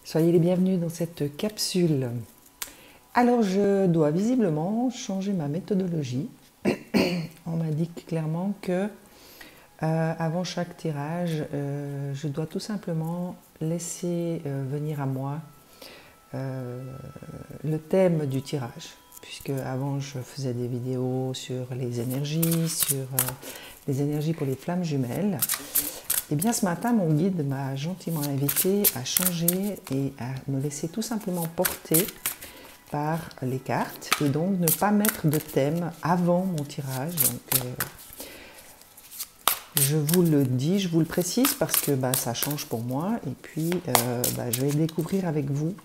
Soyez les bienvenus dans cette capsule. Alors, je dois visiblement changer ma méthodologie. On m'indique clairement que avant chaque tirage, je dois tout simplement laisser venir à moi le thème du tirage. Puisque avant, je faisais des vidéos sur les énergies pour les flammes jumelles. Et bien ce matin, mon guide m'a gentiment invité à changer et à me laisser tout simplement porter par les cartes et donc ne pas mettre de thème avant mon tirage. Donc, je vous le dis, je vous le précise parce que ça change pour moi et puis je vais découvrir avec vous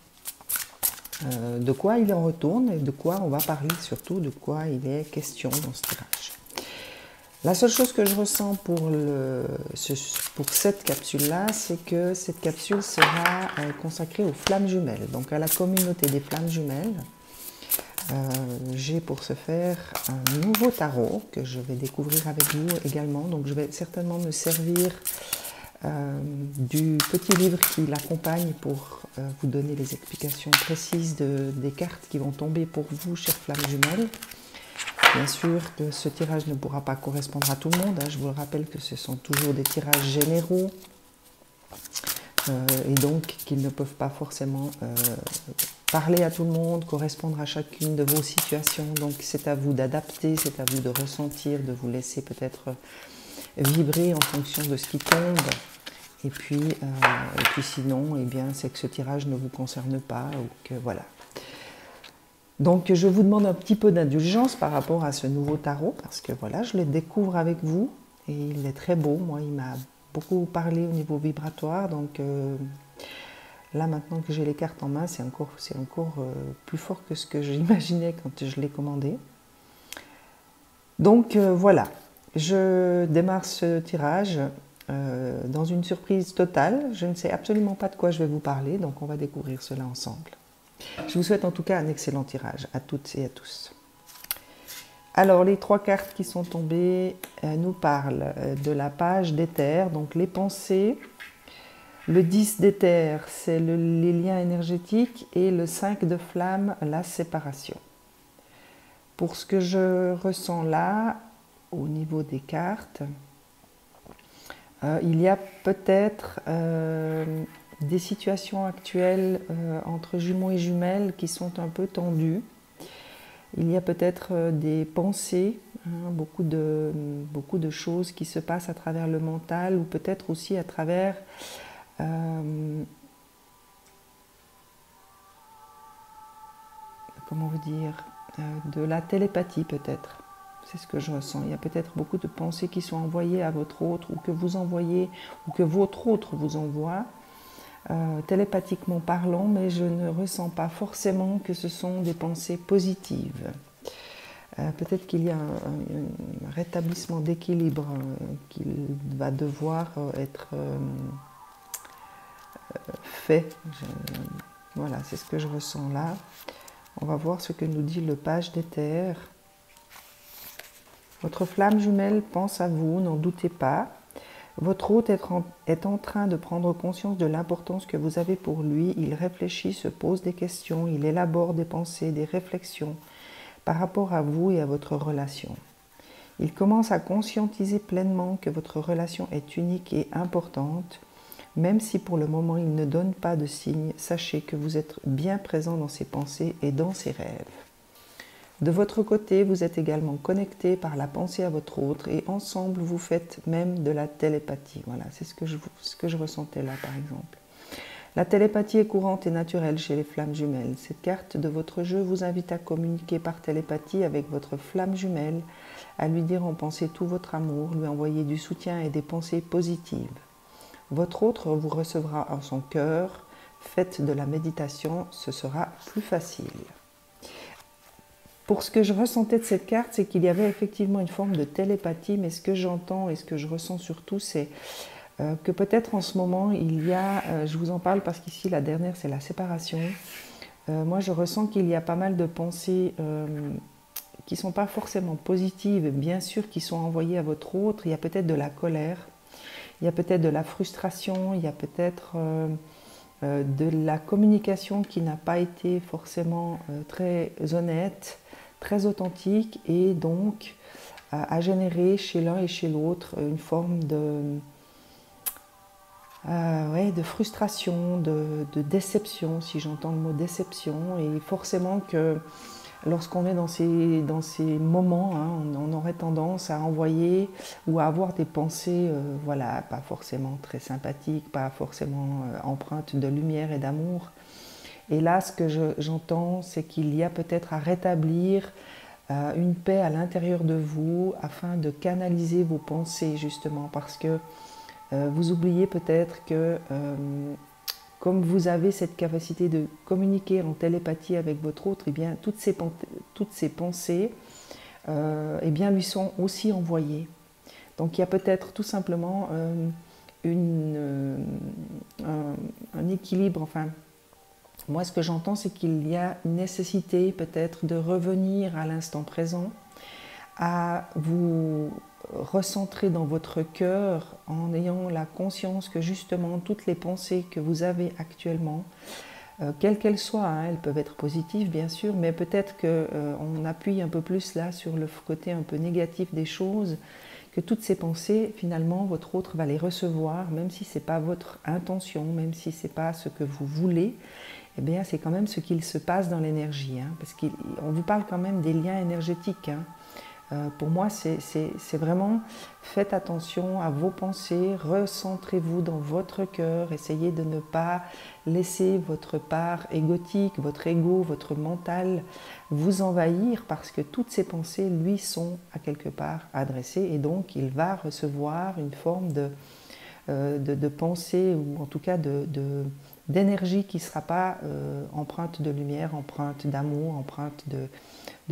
de quoi il en retourne et de quoi on va parler, surtout de quoi il est question dans ce tirage. La seule chose que je ressens pour cette capsule-là, c'est que cette capsule sera consacrée aux flammes jumelles, donc à la communauté des flammes jumelles. J'ai pour ce faire un nouveau tarot que je vais découvrir avec vous également, donc je vais certainement me servir du petit livre qui l'accompagne pour vous donner les explications précises des cartes qui vont tomber pour vous, chères flammes jumelles. Bien sûr que ce tirage ne pourra pas correspondre à tout le monde, je vous le rappelle que ce sont toujours des tirages généraux et donc qu'ils ne peuvent pas forcément parler à tout le monde, correspondre à chacune de vos situations. Donc c'est à vous d'adapter, c'est à vous de ressentir, de vous laisser peut-être vibrer en fonction de ce qui tombe. Et puis sinon, c'est que ce tirage ne vous concerne pas ou que voilà. Donc je vous demande un petit peu d'indulgence par rapport à ce nouveau tarot parce que voilà, je le découvre avec vous et il est très beau. Moi, il m'a beaucoup parlé au niveau vibratoire. Donc là, maintenant que j'ai les cartes en main, c'est encore plus fort que ce que j'imaginais quand je l'ai commandé. Donc voilà, je démarre ce tirage dans une surprise totale. Je ne sais absolument pas de quoi je vais vous parler, donc on va découvrir cela ensemble. Je vous souhaite en tout cas un excellent tirage à toutes et à tous. Alors, les trois cartes qui sont tombées nous parlent de la page d'éther, donc les pensées. Le 10 d'éther, c'est les liens énergétiques et le 5 de flamme, la séparation. Pour ce que je ressens là, au niveau des cartes, il y a peut-être des situations actuelles entre jumeaux et jumelles qui sont un peu tendues. Il y a peut-être des pensées, beaucoup de choses qui se passent à travers le mental ou peut-être aussi à travers comment vous dire, de la télépathie peut-être. C'est ce que je ressens. Il y a peut-être beaucoup de pensées qui sont envoyées à votre autre ou que vous envoyez ou que votre autre vous envoie. Télépathiquement parlant, mais je ne ressens pas forcément que ce sont des pensées positives. Peut-être qu'il y a un rétablissement d'équilibre qui va devoir être fait. Voilà, c'est ce que je ressens là. On va voir ce que nous dit le page d'éther. Votre flamme jumelle pense à vous, n'en doutez pas. Votre hôte est en train de prendre conscience de l'importance que vous avez pour lui. Il réfléchit, se pose des questions, il élabore des pensées, des réflexions par rapport à vous et à votre relation. Il commence à conscientiser pleinement que votre relation est unique et importante. Même si pour le moment il ne donne pas de signe, sachez que vous êtes bien présent dans ses pensées et dans ses rêves. De votre côté, vous êtes également connecté par la pensée à votre autre et ensemble, vous faites même de la télépathie. Voilà, c'est ce que je ressentais là, par exemple. La télépathie est courante et naturelle chez les flammes jumelles. Cette carte de votre jeu vous invite à communiquer par télépathie avec votre flamme jumelle, à lui dire en pensée tout votre amour, lui envoyer du soutien et des pensées positives. Votre autre vous recevra en son cœur. Faites de la méditation, ce sera plus facile. Pour ce que je ressentais de cette carte, c'est qu'il y avait effectivement une forme de télépathie, mais ce que j'entends et ce que je ressens surtout, c'est que peut-être en ce moment, il y a, je vous en parle parce qu'ici la dernière c'est la séparation, moi je ressens qu'il y a pas mal de pensées qui ne sont pas forcément positives, bien sûr qui sont envoyées à votre autre, il y a peut-être de la colère, il y a peut-être de la frustration, il y a peut-être de la communication qui n'a pas été forcément très honnête, très authentique, et donc a généré chez l'un et chez l'autre une forme de frustration, de déception, si j'entends le mot déception. Et forcément que lorsqu'on est dans ces moments, hein, on aurait tendance à envoyer ou à avoir des pensées, voilà, pas forcément très sympathiques, pas forcément empreintes de lumière et d'amour. Et là, ce que j'entends, c'est qu'il y a peut-être à rétablir une paix à l'intérieur de vous afin de canaliser vos pensées, justement, parce que vous oubliez peut-être que comme vous avez cette capacité de communiquer en télépathie avec votre autre, eh bien, toutes ces pensées eh bien, lui sont aussi envoyées. Donc il y a peut-être tout simplement un équilibre. Enfin, moi ce que j'entends, c'est qu'il y a une nécessité peut-être de revenir à l'instant présent, à vous recentrer dans votre cœur en ayant la conscience que justement toutes les pensées que vous avez actuellement, quelles qu'elles soient, hein, elles peuvent être positives bien sûr, mais peut-être qu'on appuie un peu plus là sur le côté un peu négatif des choses, que toutes ces pensées, finalement, votre autre va les recevoir, même si ce n'est pas votre intention, même si ce n'est pas ce que vous voulez, eh bien c'est quand même ce qu'il se passe dans l'énergie, hein, parce qu'on vous parle quand même des liens énergétiques, hein. Pour moi, c'est vraiment, faites attention à vos pensées, recentrez-vous dans votre cœur, essayez de ne pas laisser votre part égotique, votre ego, votre mental vous envahir, parce que toutes ces pensées lui sont à quelque part adressées, et donc il va recevoir une forme de pensée, ou en tout cas d'énergie qui ne sera pas empreinte de lumière, empreinte d'amour, empreinte de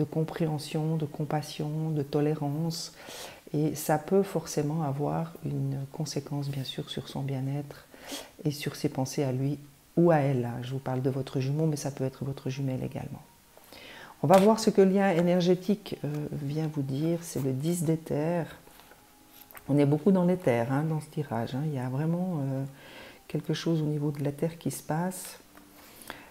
compréhension, de compassion, de tolérance. Et ça peut forcément avoir une conséquence, bien sûr, sur son bien-être et sur ses pensées à lui ou à elle. Je vous parle de votre jumeau, mais ça peut être votre jumelle également. On va voir ce que le lien énergétique vient vous dire. C'est le 10 d'éther. On est beaucoup dans l'éther, hein, dans ce tirage, hein. Il y a vraiment quelque chose au niveau de l'éther qui se passe.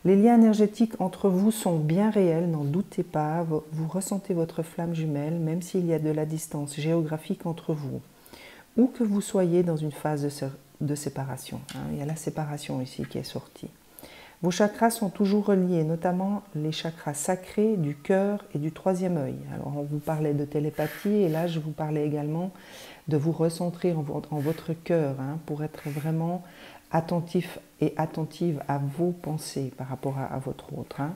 Les liens énergétiques entre vous sont bien réels, n'en doutez pas. Vous ressentez votre flamme jumelle, même s'il y a de la distance géographique entre vous. Ou que vous soyez dans une phase de séparation, hein. Il y a la séparation ici qui est sortie. Vos chakras sont toujours reliés, notamment les chakras sacrés du cœur et du troisième œil. Alors on vous parlait de télépathie, et là je vous parlais également de vous recentrer en votre cœur, hein, pour être vraiment attentif et attentive à vos pensées par rapport à votre autre, hein.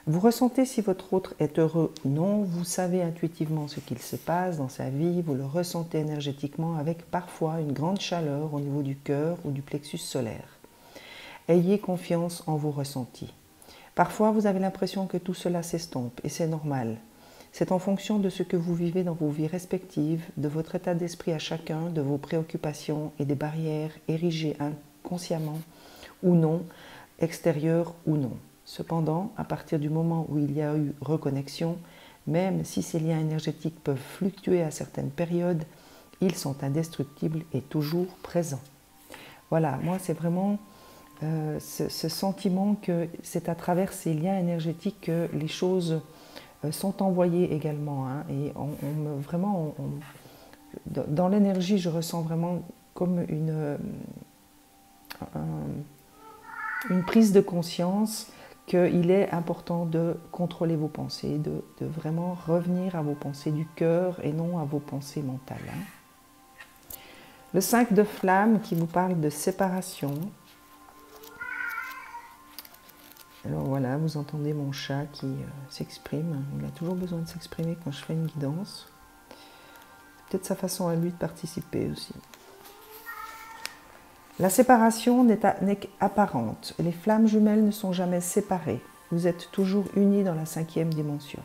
Vous ressentez si votre autre est heureux ou non, vous savez intuitivement ce qu'il se passe dans sa vie, vous le ressentez énergétiquement avec parfois une grande chaleur au niveau du cœur ou du plexus solaire. Ayez confiance en vos ressentis. Parfois, vous avez l'impression que tout cela s'estompe, et c'est normal. C'est en fonction de ce que vous vivez dans vos vies respectives, de votre état d'esprit à chacun, de vos préoccupations et des barrières érigées inconsciemment ou non, extérieures ou non. Cependant, à partir du moment où il y a eu reconnexion, même si ces liens énergétiques peuvent fluctuer à certaines périodes, ils sont indestructibles et toujours présents. Voilà, moi c'est vraiment ce sentiment que c'est à travers ces liens énergétiques que les choses sont envoyées également, hein, et dans l'énergie, je ressens vraiment comme une prise de conscience qu'il est important de contrôler vos pensées, de vraiment revenir à vos pensées du cœur et non à vos pensées mentales, hein. Le 5 de flamme qui vous parle de séparation. Alors voilà, vous entendez mon chat qui s'exprime. Il a toujours besoin de s'exprimer quand je fais une guidance. Peut-être sa façon à lui de participer aussi. La séparation n'est qu'apparente. Les flammes jumelles ne sont jamais séparées. Vous êtes toujours unis dans la 5e dimension.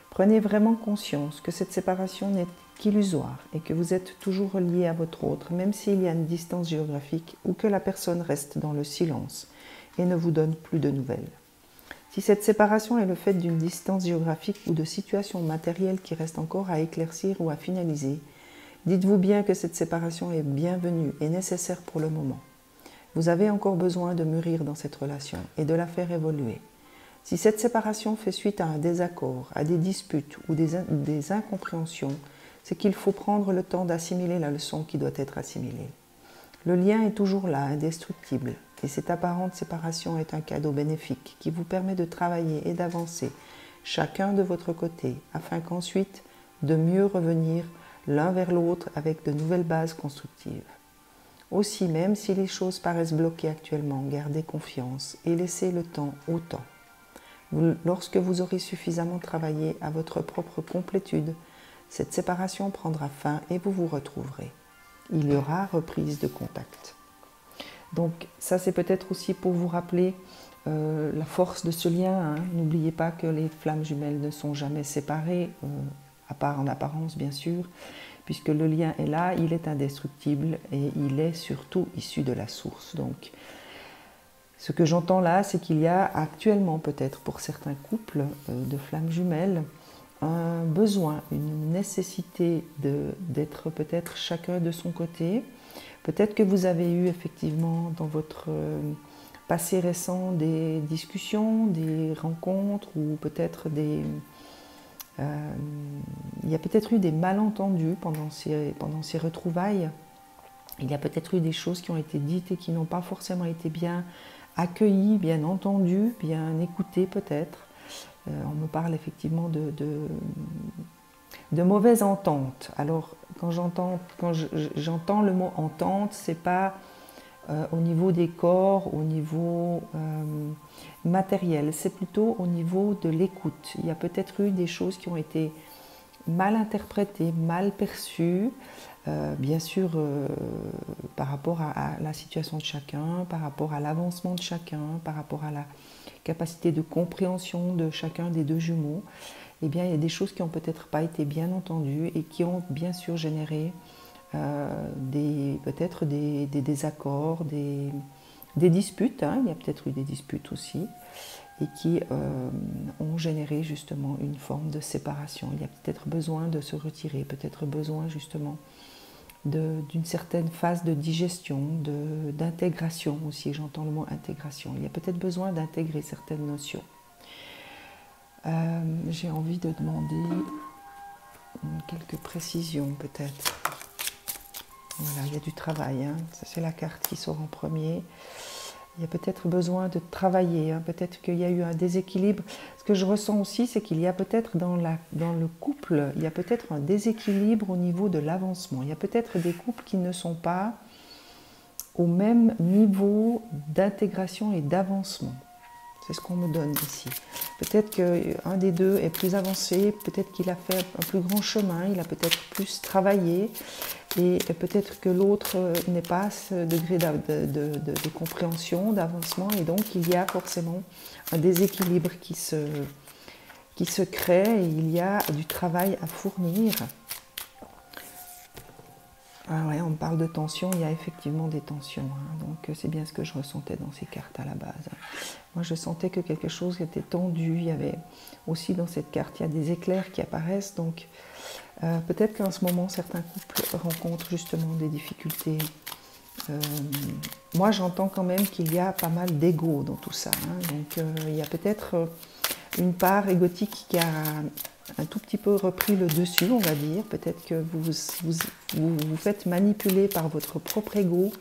Prenez vraiment conscience que cette séparation n'est qu'illusoire et que vous êtes toujours reliés à votre autre, même s'il y a une distance géographique ou que la personne reste dans le silence et ne vous donne plus de nouvelles. Si cette séparation est le fait d'une distance géographique ou de situations matérielles qui restent encore à éclaircir ou à finaliser, dites-vous bien que cette séparation est bienvenue et nécessaire pour le moment. Vous avez encore besoin de mûrir dans cette relation et de la faire évoluer. Si cette séparation fait suite à un désaccord, à des disputes ou des incompréhensions, c'est qu'il faut prendre le temps d'assimiler la leçon qui doit être assimilée. Le lien est toujours là, indestructible, et cette apparente séparation est un cadeau bénéfique qui vous permet de travailler et d'avancer chacun de votre côté, afin qu'ensuite de mieux revenir l'un vers l'autre avec de nouvelles bases constructives. Aussi, même si les choses paraissent bloquées actuellement, gardez confiance et laissez le temps au temps. Lorsque vous aurez suffisamment travaillé à votre propre complétude, cette séparation prendra fin et vous vous retrouverez. Il y aura reprise de contact. Donc ça, c'est peut-être aussi pour vous rappeler la force de ce lien. Hein. N'oubliez pas que les flammes jumelles ne sont jamais séparées, à part en apparence bien sûr, puisque le lien est là, il est indestructible et il est surtout issu de la source. Donc ce que j'entends là, c'est qu'il y a actuellement peut-être pour certains couples de flammes jumelles un besoin, une nécessité d'être peut-être chacun de son côté. Peut-être que vous avez eu effectivement dans votre passé récent des discussions, des rencontres ou peut-être il y a peut-être eu des malentendus pendant ces retrouvailles. Il y a peut-être eu des choses qui ont été dites et qui n'ont pas forcément été bien accueillies, bien entendues, bien écoutées peut-être. On me parle effectivement de mauvaise entente. Alors, quand j'entends le mot entente, c'est pas au niveau des corps, au niveau matériel, c'est plutôt au niveau de l'écoute. Il y a peut-être eu des choses qui ont été mal interprétées, mal perçues, bien sûr par rapport à la situation de chacun, par rapport à l'avancement de chacun, par rapport à la capacité de compréhension de chacun des deux jumeaux. Eh bien, il y a des choses qui n'ont peut-être pas été bien entendues et qui ont bien sûr généré peut-être des désaccords, des disputes. Hein. Il y a peut-être eu des disputes aussi et qui ont généré justement une forme de séparation. Il y a peut-être besoin de se retirer, peut-être besoin justement d'une certaine phase de digestion, d'intégration aussi. J'entends le mot intégration. Il y a peut-être besoin d'intégrer certaines notions. J'ai envie de demander quelques précisions peut-être. Voilà, il y a du travail, hein. Ça c'est la carte qui sort en premier. Il y a peut-être besoin de travailler, hein. Peut-être qu'il y a eu un déséquilibre. Ce que je ressens aussi, c'est qu'il y a peut-être dans le couple, il y a peut-être un déséquilibre au niveau de l'avancement. Il y a peut-être des couples qui ne sont pas au même niveau d'intégration et d'avancement. C'est ce qu'on me donne ici. Peut-être qu'un des deux est plus avancé, peut-être qu'il a fait un plus grand chemin, il a peut-être plus travaillé, et peut-être que l'autre n'est pas à ce degré de compréhension, d'avancement, et donc il y a forcément un déséquilibre qui se crée, et il y a du travail à fournir. Ah ouais, on parle de tension, il y a effectivement des tensions, hein, donc c'est bien ce que je ressentais dans ces cartes à la base. Moi je sentais que quelque chose était tendu, il y avait aussi dans cette carte, il y a des éclairs qui apparaissent, donc peut-être qu'en ce moment certains couples rencontrent justement des difficultés. Moi j'entends quand même qu'il y a pas mal d'ego dans tout ça, hein, donc il y a peut-être une part égotique qui a un tout petit peu repris le dessus, on va dire. Peut-être que vous vous faites manipuler par votre propre ego.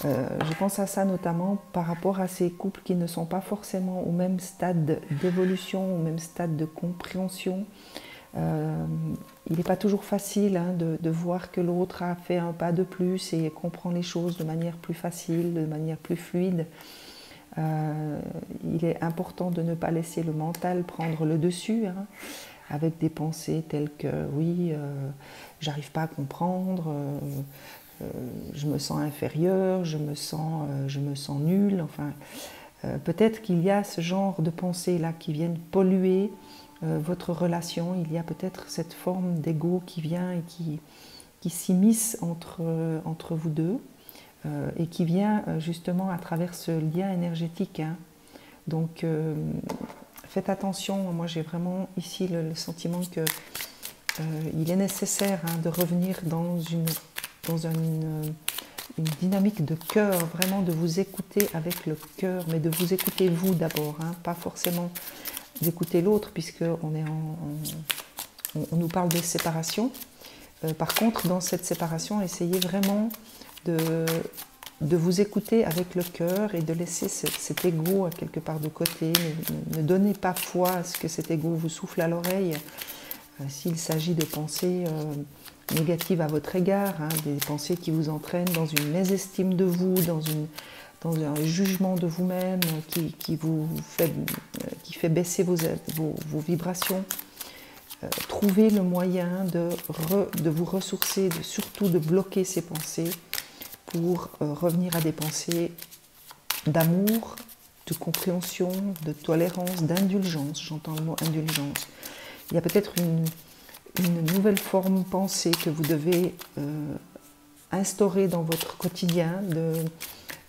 Je pense à ça notamment par rapport à ces couples qui ne sont pas forcément au même stade d'évolution, au même stade de compréhension. Il n'est pas toujours facile, hein, de voir que l'autre a fait un pas de plus et comprend les choses de manière plus facile, de manière plus fluide. Il est important de ne pas laisser le mental prendre le dessus, hein, avec des pensées telles que oui, j'arrive pas à comprendre, je me sens inférieur, je me sens nulle. Enfin, peut-être qu'il y a ce genre de pensées là qui viennent polluer votre relation. Il y a peut-être cette forme d'ego qui vient et qui s'immisce entre vous deux. Et qui vient justement à travers ce lien énergétique, hein. Donc faites attention, moi j'ai vraiment ici le sentiment qu'il est nécessaire, hein, de revenir dans une dynamique de cœur, vraiment de vous écouter avec le cœur, mais de vous écouter vous d'abord, hein, pas forcément d'écouter l'autre, puisqu'on on nous parle de séparation. Par contre, dans cette séparation, essayez vraiment de vous écouter avec le cœur et de laisser cet ego quelque part de côté. Ne donnez pas foi à ce que cet ego vous souffle à l'oreille. S'il s'agit de pensées négatives à votre égard, hein, des pensées qui vous entraînent dans une mésestime de vous, dans un jugement de vous-même qui fait baisser vos vibrations, trouvez le moyen de vous ressourcer, surtout de bloquer ces pensées pour revenir à des pensées d'amour, de compréhension, de tolérance, d'indulgence. J'entends le mot indulgence. Il y a peut-être une nouvelle forme pensée que vous devez instaurer dans votre quotidien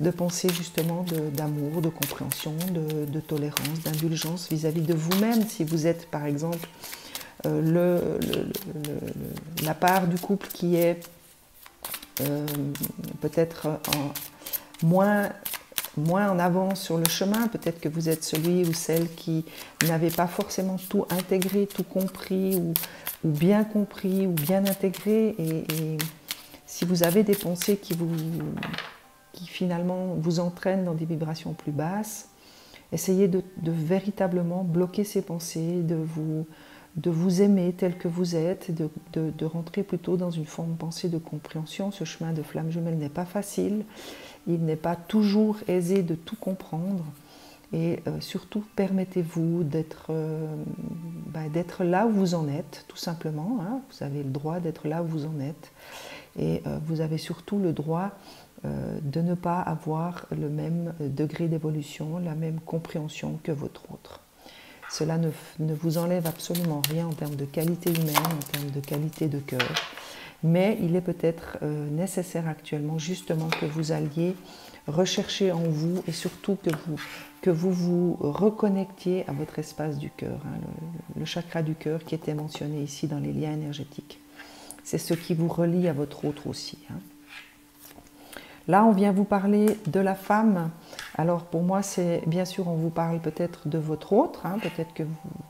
de pensée justement d'amour, de compréhension, de tolérance, d'indulgence vis-à-vis de vous-même. Si vous êtes par exemple la part du couple qui est peut-être moins en avance sur le chemin, peut-être que vous êtes celui ou celle qui n'avait pas forcément tout intégré, tout compris, ou bien compris, ou bien intégré, et si vous avez des pensées qui finalement vous entraînent dans des vibrations plus basses, essayez de véritablement bloquer ces pensées, de vous aimer tel que vous êtes, de rentrer plutôt dans une forme de pensée de compréhension. Ce chemin de flamme jumelle n'est pas facile, il n'est pas toujours aisé de tout comprendre, et surtout permettez-vous d'être là où vous en êtes, tout simplement, hein. Vous avez le droit d'être là où vous en êtes, et vous avez surtout le droit de ne pas avoir le même degré d'évolution, la même compréhension que votre autre. Cela ne vous enlève absolument rien en termes de qualité humaine, en termes de qualité de cœur, mais il est peut-être nécessaire actuellement justement que vous alliez rechercher en vous, et surtout que vous reconnectiez à votre espace du cœur, hein, le chakra du cœur qui était mentionné ici dans les liens énergétiques. C'est ce qui vous relie à votre autre aussi, hein. Là, on vient vous parler de la femme. Alors pour moi, c'est bien sûr, on vous parle peut-être de votre autre, hein,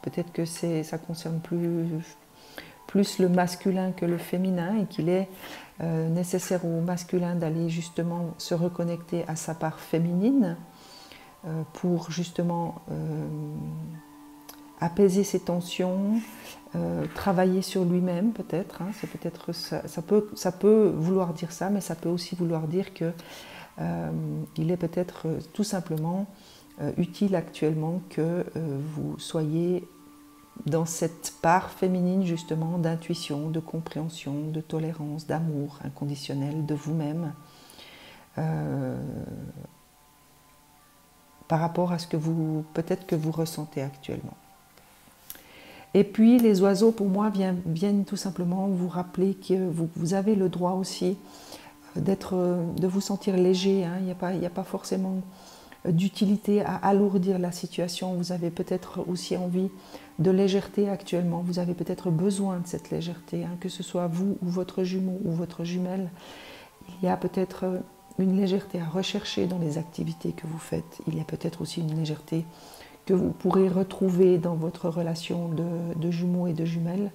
peut-être que ça concerne plus le masculin que le féminin, et qu'il est nécessaire au masculin d'aller justement se reconnecter à sa part féminine pour justement apaiser ses tensions, travailler sur lui-même peut-être, hein. C'est peut-être ça peut vouloir dire ça, mais ça peut aussi vouloir dire que il est peut-être tout simplement utile actuellement que vous soyez dans cette part féminine justement d'intuition, de compréhension, de tolérance, d'amour inconditionnel de vous-même par rapport à ce que peut-être que vous ressentez actuellement. Et puis les oiseaux pour moi viennent tout simplement vous rappeler que vous avez le droit aussi de vous sentir léger, hein. Il n'y a pas forcément d'utilité à alourdir la situation. Vous avez peut-être aussi envie de légèreté actuellement, vous avez peut-être besoin de cette légèreté, hein, que ce soit vous ou votre jumeau ou votre jumelle. Il y a peut-être une légèreté à rechercher dans les activités que vous faites. Il y a peut-être aussi une légèreté que vous pourrez retrouver dans votre relation de jumeaux et de jumelles.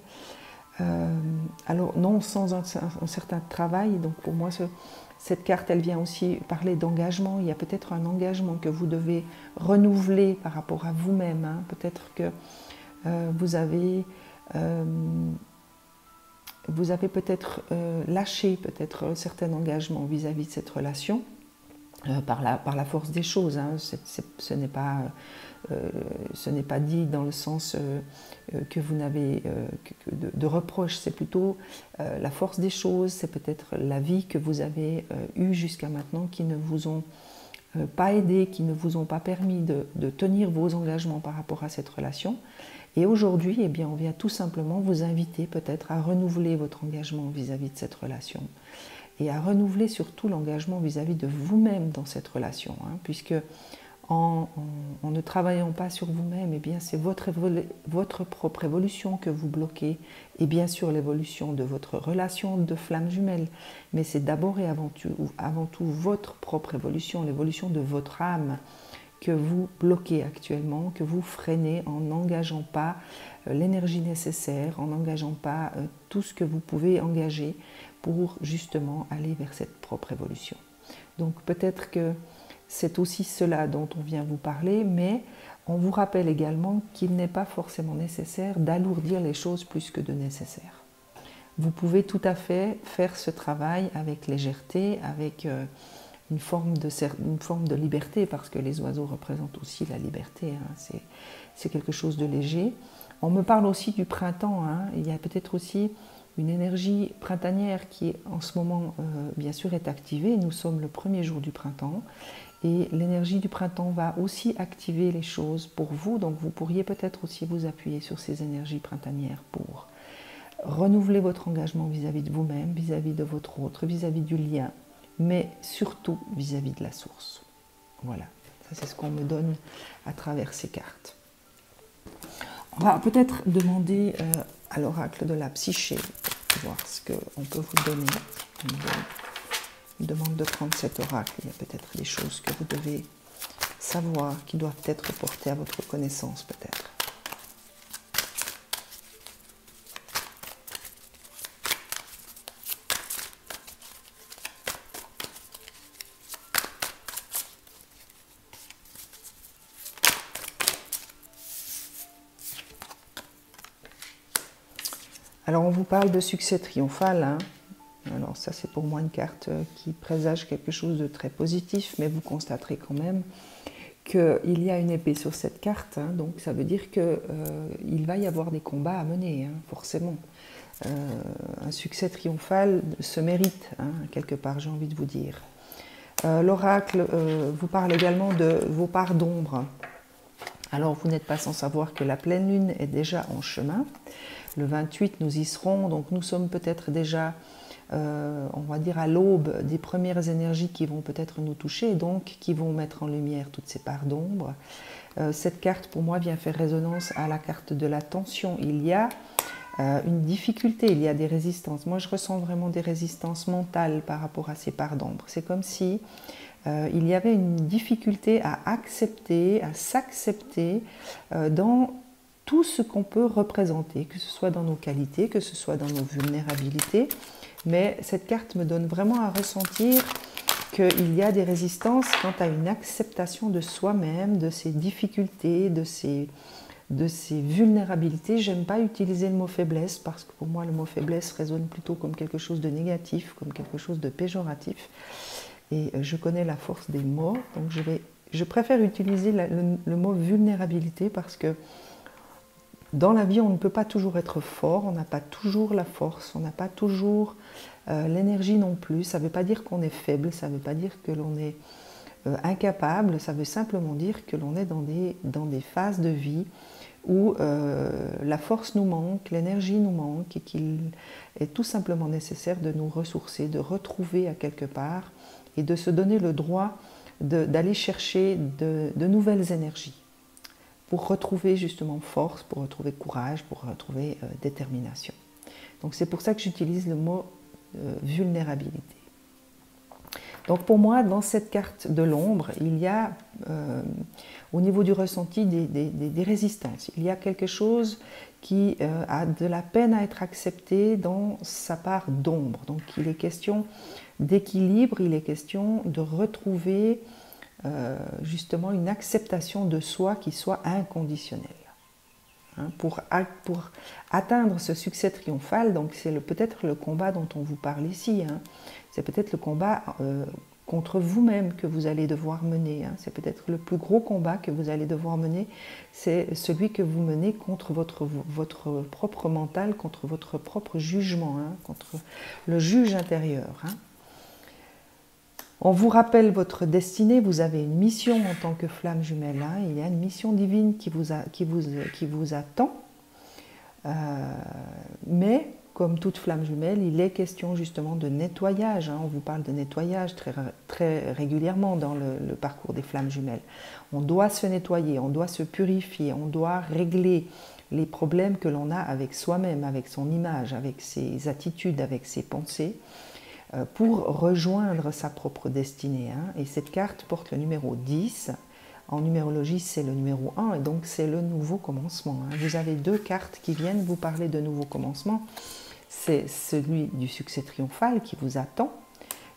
Alors non sans un certain travail, donc pour moi cette carte elle vient aussi parler d'engagement. Il y a peut-être un engagement que vous devez renouveler par rapport à vous-même, hein. Peut-être que vous avez peut-être lâché peut-être un certain engagement vis-à-vis de cette relation par la force des choses, hein. Ce n'est pas dit dans le sens que vous n'avez de reproche, c'est plutôt la force des choses, c'est peut-être la vie que vous avez eue jusqu'à maintenant qui ne vous ont pas aidé, qui ne vous ont pas permis de tenir vos engagements par rapport à cette relation. Et aujourd'hui, eh bien, on vient tout simplement vous inviter peut-être à renouveler votre engagement vis-à-vis de cette relation et à renouveler surtout l'engagement vis-à-vis de vous-même dans cette relation, hein, puisque en ne travaillant pas sur vous-même, eh bien c'est votre propre évolution que vous bloquez, et bien sûr l'évolution de votre relation de flamme jumelle, mais c'est d'abord et avant tout votre propre évolution, l'évolution de votre âme que vous bloquez actuellement, que vous freinez en n'engageant pas l'énergie nécessaire, en n'engageant pas tout ce que vous pouvez engager pour justement aller vers cette propre évolution. Donc peut-être que c'est aussi cela dont on vient vous parler, mais on vous rappelle également qu'il n'est pas forcément nécessaire d'alourdir les choses plus que de nécessaire. Vous pouvez tout à fait faire ce travail avec légèreté, avec une forme de liberté, parce que les oiseaux représentent aussi la liberté, hein. C'est quelque chose de léger. On me parle aussi du printemps, hein. Il y a peut-être aussi une énergie printanière qui en ce moment bien sûr est activée. Nous sommes le premier jour du printemps et l'énergie du printemps va aussi activer les choses pour vous, donc vous pourriez peut-être aussi vous appuyer sur ces énergies printanières pour renouveler votre engagement vis-à-vis de vous-même, vis-à-vis de votre autre, vis-à-vis du lien, mais surtout vis-à-vis de la source. Voilà, ça c'est ce qu'on me donne à travers ces cartes. On va peut-être demander à l'oracle de la psyché pour voir ce qu'on peut vous donner. On demande de prendre cet oracle. Il y a peut-être des choses que vous devez savoir, qui doivent être portées à votre connaissance peut-être. Alors on vous parle de succès triomphal, hein. Alors ça c'est pour moi une carte qui présage quelque chose de très positif, mais vous constaterez quand même qu'il y a une épée sur cette carte, hein, donc ça veut dire qu'il va y avoir des combats à mener, hein, forcément. Un succès triomphal se mérite, hein, quelque part, j'ai envie de vous dire. L'oracle vous parle également de vos parts d'ombre. Alors vous n'êtes pas sans savoir que la pleine lune est déjà en chemin. Le 28, nous y serons, donc nous sommes peut-être déjà, on va dire, à l'aube des premières énergies qui vont peut-être nous toucher, et donc qui vont mettre en lumière toutes ces parts d'ombre. Cette carte, pour moi, vient faire résonance à la carte de la tension. Il y a une difficulté, il y a des résistances. Moi, je ressens vraiment des résistances mentales par rapport à ces parts d'ombre. C'est comme si il y avait une difficulté à accepter, à s'accepter dans tout ce qu'on peut représenter, que ce soit dans nos qualités, que ce soit dans nos vulnérabilités. Mais cette carte me donne vraiment à ressentir qu'il y a des résistances quant à une acceptation de soi-même, de ses difficultés, de ses vulnérabilités. J'aime pas utiliser le mot faiblesse parce que pour moi le mot faiblesse résonne plutôt comme quelque chose de négatif, comme quelque chose de péjoratif. Et je connais la force des mots, donc je préfère utiliser le mot vulnérabilité parce que dans la vie, on ne peut pas toujours être fort, on n'a pas toujours la force, on n'a pas toujours l'énergie non plus. Ça ne veut pas dire qu'on est faible, ça ne veut pas dire que l'on est incapable, ça veut simplement dire que l'on est dans des phases de vie où la force nous manque, l'énergie nous manque et qu'il est tout simplement nécessaire de nous ressourcer, de retrouver à quelque part et de se donner le droit d'aller chercher de nouvelles énergies pour retrouver justement force, pour retrouver courage, pour retrouver détermination. Donc c'est pour ça que j'utilise le mot vulnérabilité. Donc pour moi, dans cette carte de l'ombre, il y a au niveau du ressenti des résistances. Il y a quelque chose qui a de la peine à être accepté dans sa part d'ombre. Donc il est question d'équilibre, il est question de retrouver justement une acceptation de soi qui soit inconditionnelle. Hein, pour atteindre ce succès triomphal, donc c'est peut-être le combat dont on vous parle ici, hein. C'est peut-être le combat contre vous-même que vous allez devoir mener, hein. C'est peut-être le plus gros combat que vous allez devoir mener, c'est celui que vous menez contre votre propre mental, contre votre propre jugement, hein, contre le juge intérieur, hein. On vous rappelle votre destinée, vous avez une mission en tant que flamme jumelle, hein. Il y a une mission divine qui vous attend, mais comme toute flamme jumelle, il est question justement de nettoyage. On vous parle de nettoyage très régulièrement dans le parcours des flammes jumelles. On doit se nettoyer, on doit se purifier, on doit régler les problèmes que l'on a avec soi-même, avec son image, avec ses attitudes, avec ses pensées, pour rejoindre sa propre destinée. Et cette carte porte le numéro 10. En numérologie, c'est le numéro 1 et donc c'est le nouveau commencement. Vous avez deux cartes qui viennent vous parler de nouveau commencement. C'est celui du succès triomphal qui vous attend,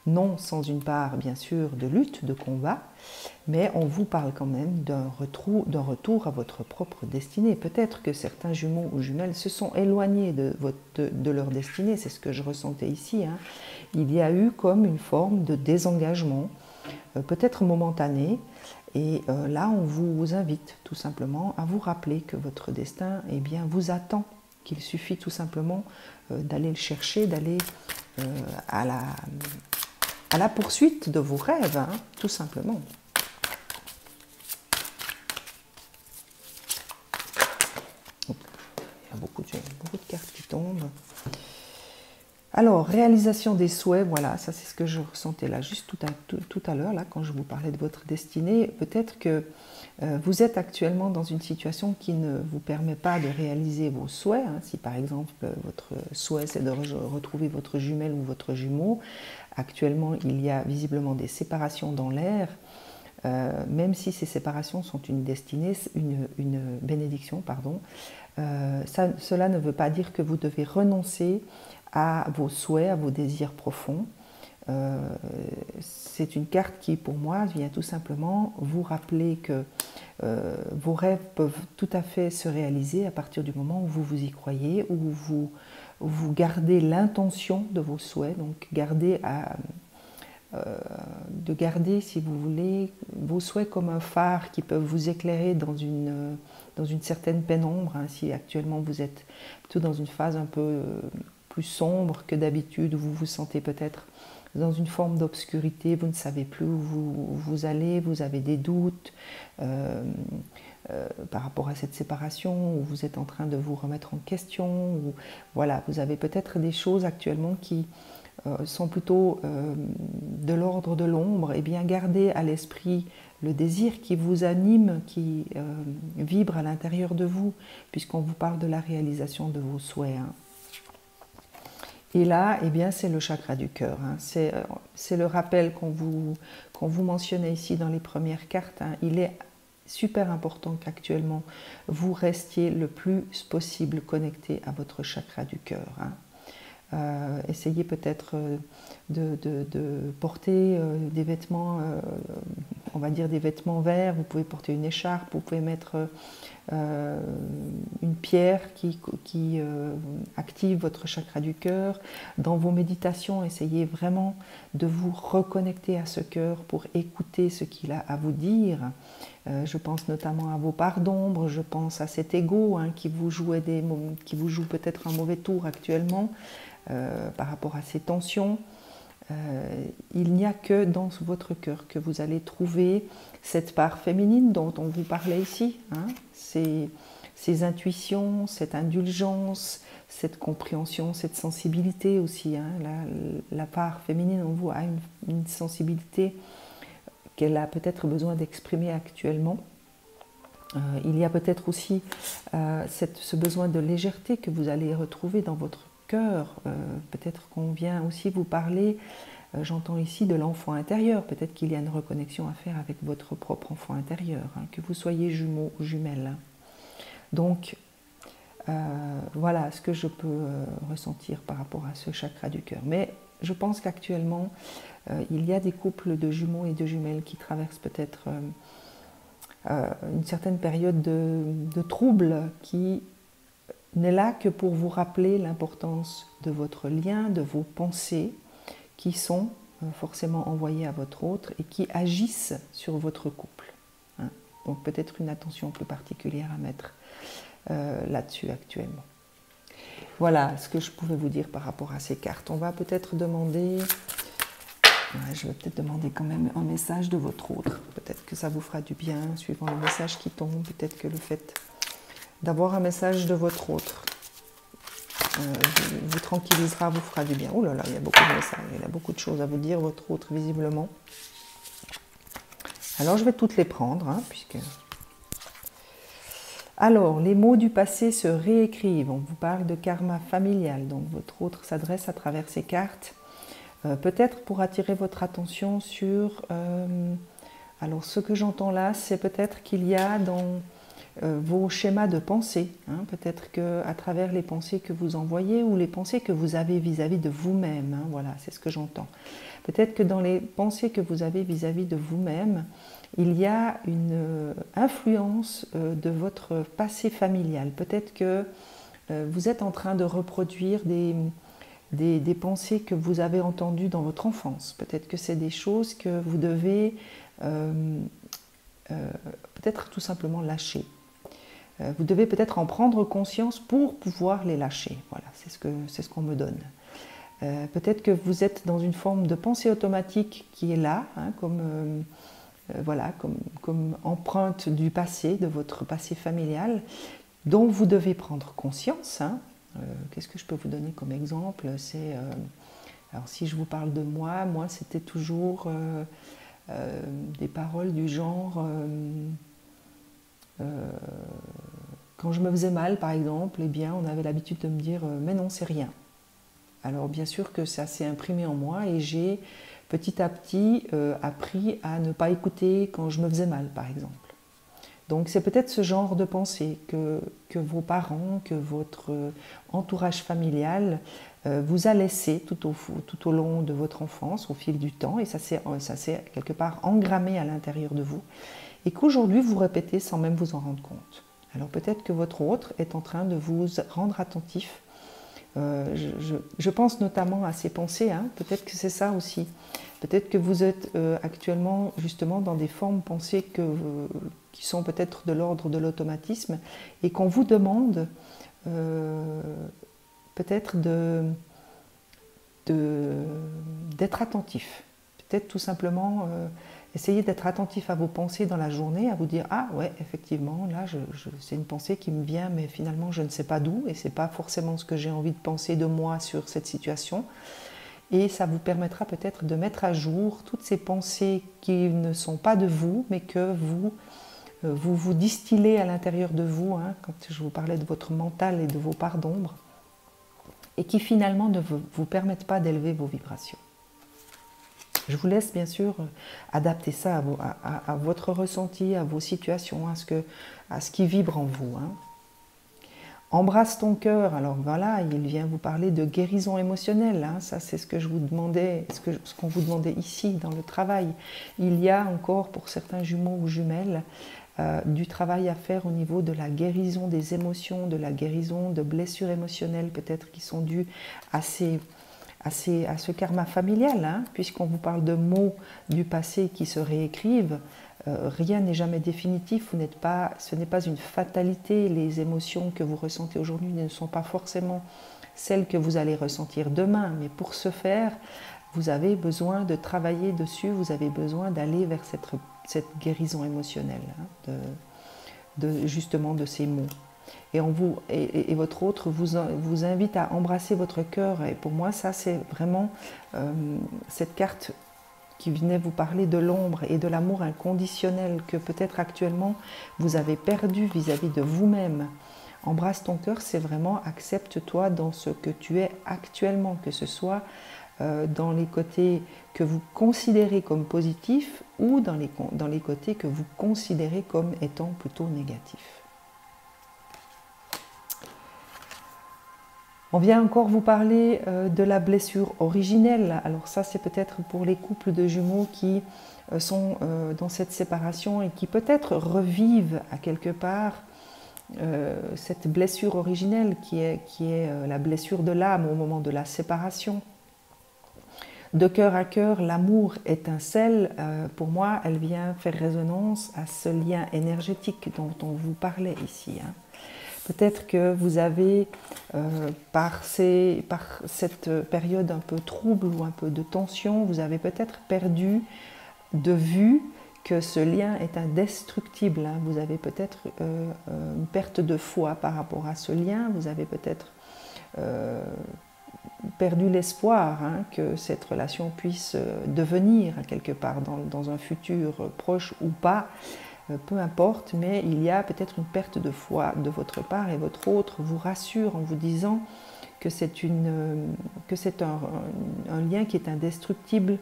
non sans une part bien sûr de lutte, de combat, mais on vous parle quand même d'un retour à votre propre destinée. Peut-être que certains jumeaux ou jumelles se sont éloignés de leur destinée, c'est ce que je ressentais ici. Il y a eu comme une forme de désengagement, peut-être momentané, et là on vous invite tout simplement à vous rappeler que votre destin vous attend, qu'il suffit tout simplement d'aller le chercher, d'aller à la poursuite de vos rêves, tout simplement. Il y a beaucoup de cartes qui tombent. Alors, réalisation des souhaits, voilà, ça c'est ce que je ressentais là, juste tout à l'heure, là, quand je vous parlais de votre destinée. Peut-être que vous êtes actuellement dans une situation qui ne vous permet pas de réaliser vos souhaits. Si par exemple, votre souhait c'est de retrouver votre jumelle ou votre jumeau, actuellement il y a visiblement des séparations dans l'air. Même si ces séparations sont une destinée, une bénédiction, pardon, cela ne veut pas dire que vous devez renoncer à vos souhaits, à vos désirs profonds. C'est une carte qui, pour moi, vient tout simplement vous rappeler que vos rêves peuvent tout à fait se réaliser à partir du moment où vous y croyez, où vous gardez l'intention de vos souhaits, donc de garder, si vous voulez, vos souhaits comme un phare qui peuvent vous éclairer dans une certaine pénombre. Si actuellement vous êtes plutôt dans une phase un peu plus sombre que d'habitude, où vous vous sentez peut-être dans une forme d'obscurité, vous ne savez plus où vous allez, vous avez des doutes par rapport à cette séparation, où vous êtes en train de vous remettre en question, ou voilà, vous avez peut-être des choses actuellement qui sont plutôt de l'ordre de l'ombre. Et bien gardez à l'esprit le désir qui vous anime, qui vibre à l'intérieur de vous, puisqu'on vous parle de la réalisation de vos souhaits. Et là, c'est le chakra du cœur. C'est le rappel qu'on vous mentionnait ici dans les premières cartes. Il est super important qu'actuellement, vous restiez le plus possible connecté à votre chakra du cœur. Essayez peut-être de porter des vêtements, on va dire des vêtements verts. Vous pouvez porter une écharpe, vous pouvez mettre une pierre qui active votre chakra du cœur. Dans vos méditations, essayez vraiment de vous reconnecter à ce cœur pour écouter ce qu'il a à vous dire. Je pense notamment à vos parts d'ombre, je pense à cet ego qui vous joue peut-être un mauvais tour actuellement par rapport à ces tensions. Il n'y a que dans votre cœur que vous allez trouver cette part féminine dont on vous parlait ici, ces intuitions, cette indulgence, cette compréhension, cette sensibilité aussi. La part féminine en vous a une sensibilité qu'elle a peut-être besoin d'exprimer actuellement. Il y a peut-être aussi ce besoin de légèreté que vous allez retrouver dans votre cœur. Peut-être qu'on vient aussi vous parler, j'entends ici, de l'enfant intérieur. Peut-être qu'il y a une reconnexion à faire avec votre propre enfant intérieur, que vous soyez jumeaux ou jumelles. Donc, voilà ce que je peux ressentir par rapport à ce chakra du cœur. Mais je pense qu'actuellement, il y a des couples de jumeaux et de jumelles qui traversent peut-être une certaine période de trouble qui n'est là que pour vous rappeler l'importance de votre lien, de vos pensées qui sont forcément envoyées à votre autre et qui agissent sur votre couple. Donc peut-être une attention plus particulière à mettre là-dessus actuellement. Voilà ce que je pouvais vous dire par rapport à ces cartes. On va peut-être demander, je vais peut-être demander quand même un message de votre autre. Peut-être que ça vous fera du bien, suivant le message qui tombe. Peut-être que le fait d'avoir un message de votre autre vous tranquillisera, vous fera du bien. Oh là là, il y a beaucoup de messages, il y a beaucoup de choses à vous dire, votre autre, visiblement. Alors, je vais toutes les prendre, hein, puisque... Alors, les mots du passé se réécrivent. On vous parle de karma familial, donc votre autre s'adresse à travers ces cartes, peut-être pour attirer votre attention sur... alors, ce que j'entends là, c'est peut-être qu'il y a dans vos schémas de pensée, hein, peut-être qu'à travers les pensées que vous envoyez ou les pensées que vous avez vis-à-vis de vous-même, hein, voilà, c'est ce que j'entends. Peut-être que dans les pensées que vous avez vis-à-vis de vous-même, il y a une influence de votre passé familial. Peut-être que vous êtes en train de reproduire des pensées que vous avez entendues dans votre enfance. Peut-être que c'est des choses que vous devez peut-être tout simplement lâcher. Vous devez peut-être en prendre conscience pour pouvoir les lâcher. Voilà, c'est ce qu'on me donne. Peut-être que vous êtes dans une forme de pensée automatique qui est là, hein, voilà, comme empreinte du passé, de votre passé familial, dont vous devez prendre conscience. Hein. Qu'est-ce que je peux vous donner comme exemple? Alors si je vous parle de moi c'était toujours des paroles du genre quand je me faisais mal par exemple, eh bien on avait l'habitude de me dire mais non c'est rien. Alors bien sûr que ça s'est imprimé en moi et j'ai petit à petit appris à ne pas écouter quand je me faisais mal par exemple. Donc c'est peut-être ce genre de pensée que vos parents, que votre entourage familial vous a laissé tout au long de votre enfance, au fil du temps, et ça s'est quelque part engrammé à l'intérieur de vous, et qu'aujourd'hui vous répétez sans même vous en rendre compte. Alors peut-être que votre autre est en train de vous rendre attentif. Je pense notamment à ces pensées, hein. Peut-être que c'est ça aussi. Peut-être que vous êtes actuellement justement dans des formes pensées qui sont peut-être de l'ordre de l'automatisme et qu'on vous demande peut-être d'être attentif. Peut-être tout simplement essayer d'être attentif à vos pensées dans la journée, à vous dire « Ah ouais, effectivement, là, c'est une pensée qui me vient, mais finalement, je ne sais pas d'où, et ce n'est pas forcément ce que j'ai envie de penser de moi sur cette situation. » Et ça vous permettra peut-être de mettre à jour toutes ces pensées qui ne sont pas de vous, mais que vous distillez à l'intérieur de vous, hein, quand je vous parlais de votre mental et de vos parts d'ombre, et qui finalement ne vous permettent pas d'élever vos vibrations. Je vous laisse bien sûr adapter ça à votre ressenti, à vos situations, à ce qui vibre en vous. Hein. Embrasse ton cœur. Alors voilà, il vient vous parler de guérison émotionnelle. Hein. Ça, c'est ce que je vous demandais, ce qu'on vous demandait ici dans le travail. Il y a encore pour certains jumeaux ou jumelles du travail à faire au niveau de la guérison des émotions, de la guérison de blessures émotionnelles peut-être qui sont dues à ce karma familial, hein, puisqu'on vous parle de mots du passé qui se réécrivent. Rien n'est jamais définitif, ce n'est pas une fatalité. Les émotions que vous ressentez aujourd'hui ne sont pas forcément celles que vous allez ressentir demain, mais pour ce faire, vous avez besoin de travailler dessus, vous avez besoin d'aller vers cette guérison émotionnelle, hein, justement de ces mots. Et votre autre vous invite à embrasser votre cœur. Et pour moi, ça, c'est vraiment cette carte qui venait vous parler de l'ombre et de l'amour inconditionnel que peut-être actuellement vous avez perdu vis-à-vis de vous-même. Embrasse ton cœur, c'est vraiment accepte-toi dans ce que tu es actuellement, que ce soit dans les côtés que vous considérez comme positifs ou dans les côtés que vous considérez comme étant plutôt négatifs. On vient encore vous parler de la blessure originelle. Alors ça, c'est peut-être pour les couples de jumeaux qui sont dans cette séparation et qui peut-être revivent à quelque part cette blessure originelle qui est la blessure de l'âme au moment de la séparation. De cœur à cœur, l'amour étincelle. Pour moi, elle vient faire résonance à ce lien énergétique dont on vous parlait ici. Hein. Peut-être que vous avez, par cette période un peu trouble ou un peu de tension, vous avez peut-être perdu de vue que ce lien est indestructible. Hein. Vous avez peut-être une perte de foi par rapport à ce lien, vous avez peut-être perdu l'espoir que cette relation puisse devenir quelque part dans un futur proche ou pas, peu importe, mais il y a peut-être une perte de foi de votre part et votre autre vous rassure en vous disant que c'est un lien qui est indestructible,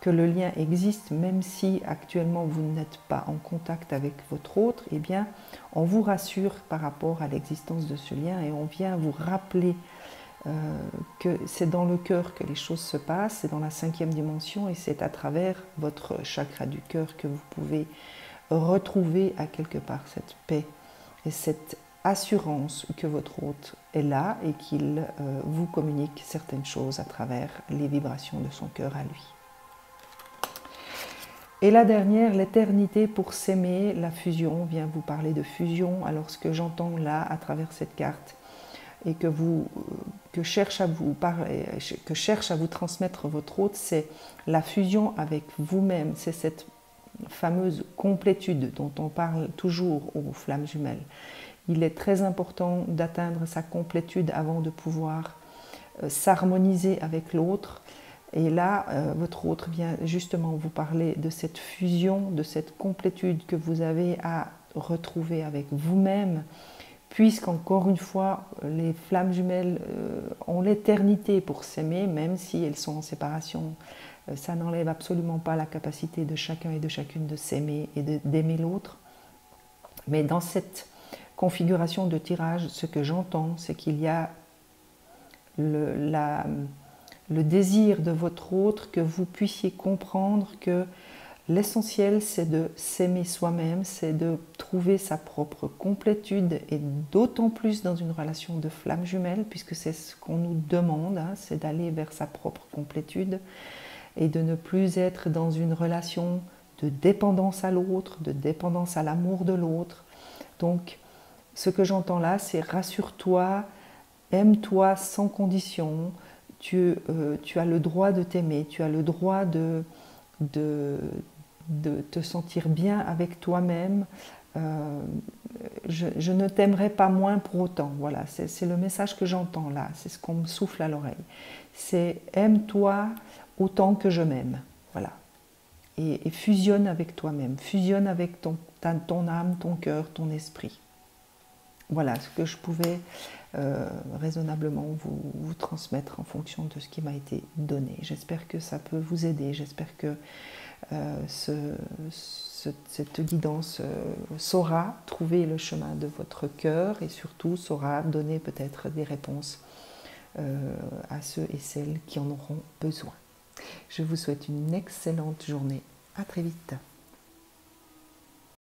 que le lien existe même si actuellement vous n'êtes pas en contact avec votre autre. Eh bien, on vous rassure par rapport à l'existence de ce lien et on vient vous rappeler que c'est dans le cœur que les choses se passent, c'est dans la 5e dimension et c'est à travers votre chakra du cœur que vous pouvez retrouver à quelque part cette paix et cette assurance que votre hôte est là et qu'il vous communique certaines choses à travers les vibrations de son cœur à lui. Et la dernière, l'éternité pour s'aimer, la fusion, vient vous parler de fusion. Alors ce que j'entends là à travers cette carte et que cherche à vous transmettre votre hôte, c'est la fusion avec vous-même, c'est cette fameuse complétude dont on parle toujours aux flammes jumelles. Il est très important d'atteindre sa complétude avant de pouvoir s'harmoniser avec l'autre. Et là, votre autre vient justement vous parler de cette fusion, de cette complétude que vous avez à retrouver avec vous-même, puisqu'encore une fois, les flammes jumelles ont l'éternité pour s'aimer, même si elles sont en séparation. Ça n'enlève absolument pas la capacité de chacun et de chacune de s'aimer et d'aimer l'autre. Mais dans cette configuration de tirage, ce que j'entends, c'est qu'il y a le désir de votre autre que vous puissiez comprendre que l'essentiel, c'est de s'aimer soi-même, c'est de trouver sa propre complétude et d'autant plus dans une relation de flamme jumelle, puisque c'est ce qu'on nous demande, c'est d'aller vers sa propre complétude et de ne plus être dans une relation de dépendance à l'autre, de dépendance à l'amour de l'autre. Donc, ce que j'entends là, c'est rassure-toi, aime-toi sans condition, tu as le droit de t'aimer, tu as le droit de te sentir bien avec toi-même. Je ne t'aimerai pas moins pour autant. Voilà, c'est le message que j'entends là, c'est ce qu'on me souffle à l'oreille. C'est aime-toi autant que je m'aime. Voilà. Et fusionne avec toi-même, fusionne avec ton âme, ton cœur, ton esprit. Voilà ce que je pouvais raisonnablement vous transmettre en fonction de ce qui m'a été donné. J'espère que ça peut vous aider, j'espère que cette guidance saura trouver le chemin de votre cœur et surtout saura donner peut-être des réponses à ceux et celles qui en auront besoin. Je vous souhaite une excellente journée. À très vite.